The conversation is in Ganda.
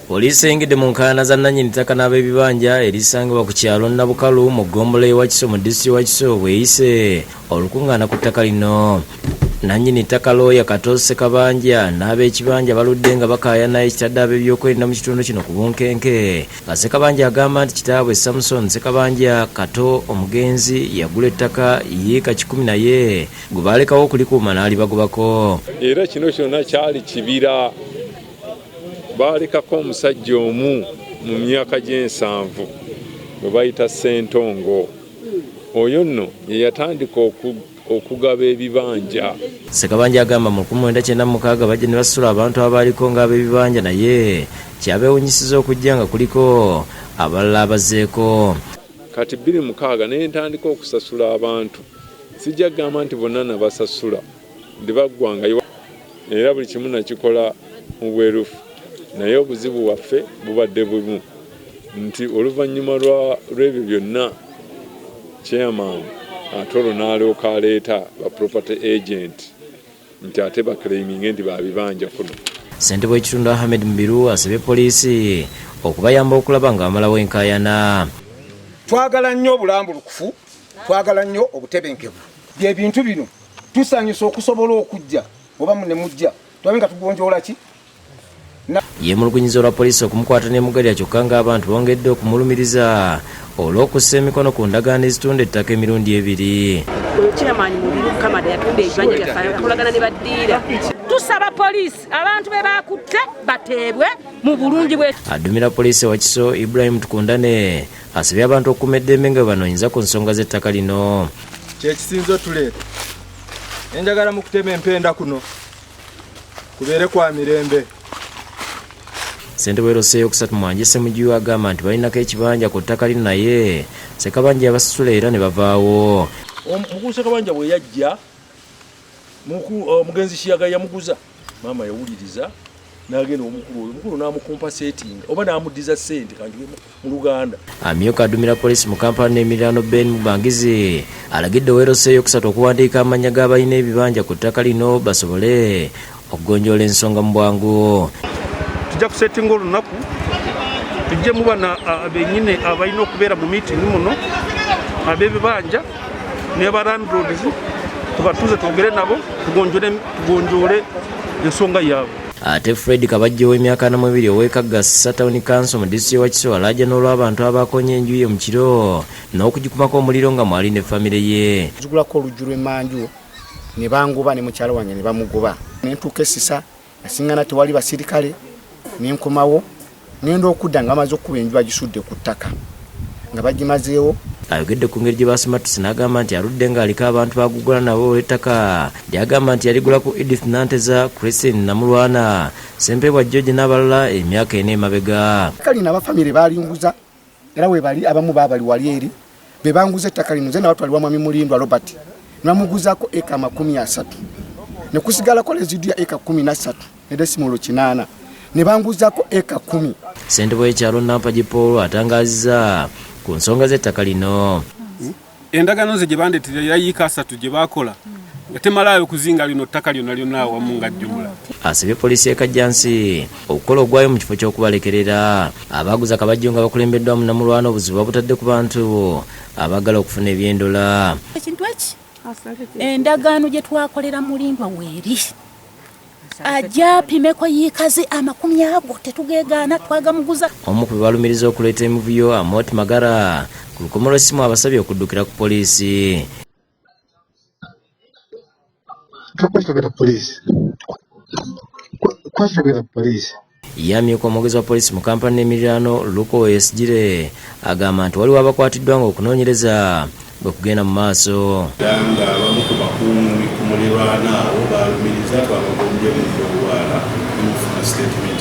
Poliisi eyingidde mu nkaayana za nnannyini ttaka n'ab'ebibanja erisangibwa ku kyalo Nabukalu mu ggombolola Wakiso mu disitulikiti Wakiso bweyise olukungaana ku ttaka lino. Nnannyini ttaka looya Sekabanja n'ab'ekibanja baludde nga bakaayana ekitadde ab'ebyokwerinda mu kitundu kino ku bunkenke. Nga Sekabanja agamba nti kitaabwe Samusoni Sekabanja Kato omugenzi yagula ettaka yiika 10 naye gwe baalekawo okulikuuma n'alibagobako. Era kino kyonna kyali kibira. Baalekako omusajja omu mu myaka gye7 bwe bayita Ssentongo. Oyo nno ye yatandika okugaba ebibanja. Sekabanja agamba mu 1996 bajja ne basasula abantu abaaliko ng'ab'ebibanja naye kyabeewunyisiza okujja nga kuliko abalala abazeeko. Kati 2006 naye ntandika okusasula abantu. Sijja kugamba nti bonna nabasasula ndi baggwangayo era buli kimu nakikola mu bwerufu. Naye obuzibu waffe bubadde bumu nti oluvannyuma lw'ebyo byonna chairman atolo n'alyoka aleeta ba property agent nti ate baklaiming nti babibanja kuno. Ssentebe w'ekitundu Ahmed Mbiru asabye poliisi okubayamba okulaba nga bamalawo enkaayana. Twagala nnyo obulambulukufu, twagala nnyo obutebenkevu. Bye bintu bino tusanyusa okusobola okujja oba ne mujja twabe nga tugonjoola ki. Yemulugunyiza olwa poliisi okumukwata n'emugalya kyokka ng'abantu bongedde okumulumiriza olw'okussa emikono ku ndagaano ezitunda ettaka emirundi 2. Chairman Mubiru Kamada yatunda ebibanja byaffe akolagana ne baddiira. Tusaba poliisi abantu be bakutte bateebwe mu bulungi bwe. Adumira poliisi Wakiso Ibrahim Tukundane asabye abantu okukuuma eddembe nga banoonyeza ku nsonga z'ettaka lino. Kyekisinzo tuleeta enjagala mu kutema empenda kuno kubeere kwa mirembe. Ssentebe w'eroseeyo 3 Mwanje Ssemugiwa agamba nti balinako ekibanja ku ttaka lino naye Sekabanja yabasasula era ne bavaawo. Omukulu Sekabanja bwe yajja omugenzi Kiyaga yamuguza maama yawuliriza n'agenda omukulu n'amukumpa setinga oba n'amuddiza ssente kanti mu Luganda. Amyuka adumira poliisi mu kampala n'emiriraano Ben Mubangizi alagidde ow'eroseeyo 3 okuwandiika amannya g'abalina ebibanja ku ttaka lino basobole okugonjoola ensonga mu bwangu. Tujja kusettinga olunaku tujje mubana abenyine abalina okubeera mu meeting muno ab'ebibanja ne ba landlords tubatuuze twogere nabo tugonjoole ensonga yaabwe. Ate Fred Kabajja w'emyaka 42 ow'Ekagasa Town Council mu disitulikiti Wakiso alajja n'olw'abantu abaakonye enju ye mu kiro n'okugikumako omuliro nga mwali ne famire ye. Zigulako olujju lw'emmanju ne banguba ne mukyalo wange ne bamugoba. Nentuuka essisa nasingana tewali basirikale nenkomawo ngenda okudda nga amaze okuba enju bagisudde ku ttaka nga bagimazeewo. Ayogedde ku ngeri gye basimatuse n'agamba nti aludde ng'aliko abantu bagugula nabo ettaka lyagamba nti yaligula ku Edith Nanteza, Christine Namulwana, Ssempebwa George n'abalala emyaka 4 emabega. Ettaka lino abafamire baalinguza era we bali abamu baabali wali eri be banguza ettaka lino nze n'abatwalibwa Mwami Mulindwa Robert ne bamuguzaako eka 30 ne kusigalako rezidu ya eka 13 ne desimolo 8 ne banguzaako eka 10. Ssentebe w'ekyalo Nampagi Paul atangaazizza ku nsonga z'ettaka lino. Endagaano ze gye bandeetera era yiika 3 gye baakola nga temalayo kuzinga lino ttaka lyonna lyonna awamu nga jjumula. Asabye poliisi y'e Kajjansi okukola ogwayo mu kifo ky'okubalekerera abaaguza Kabajjo nga bakulembeddwamu Namulwana obuzibu babutadde ku bantu abaagala okufuna ebyendola. Ekintu eki endagaano gye twakolera Mulindwa weeri ajja apimeko yiikazi 50 tetugeegaana twagamuguza. Omu ku balumiriza okuleeta emivuyo Amoti Magara ku lukomo lw'essimu abasabye okuddukira ku poliisi. Yamyuka omwogezi wa poliisi mu kampala n'emiriraano Luko Esgire agamba nti waliwo abakwatiddwa nga okunoonyereza bwe kugenda mu maaso. Nga abamu ku bakuumi ku muliraano abo baalumiriza twabagombye mu lwala ne mufuna statement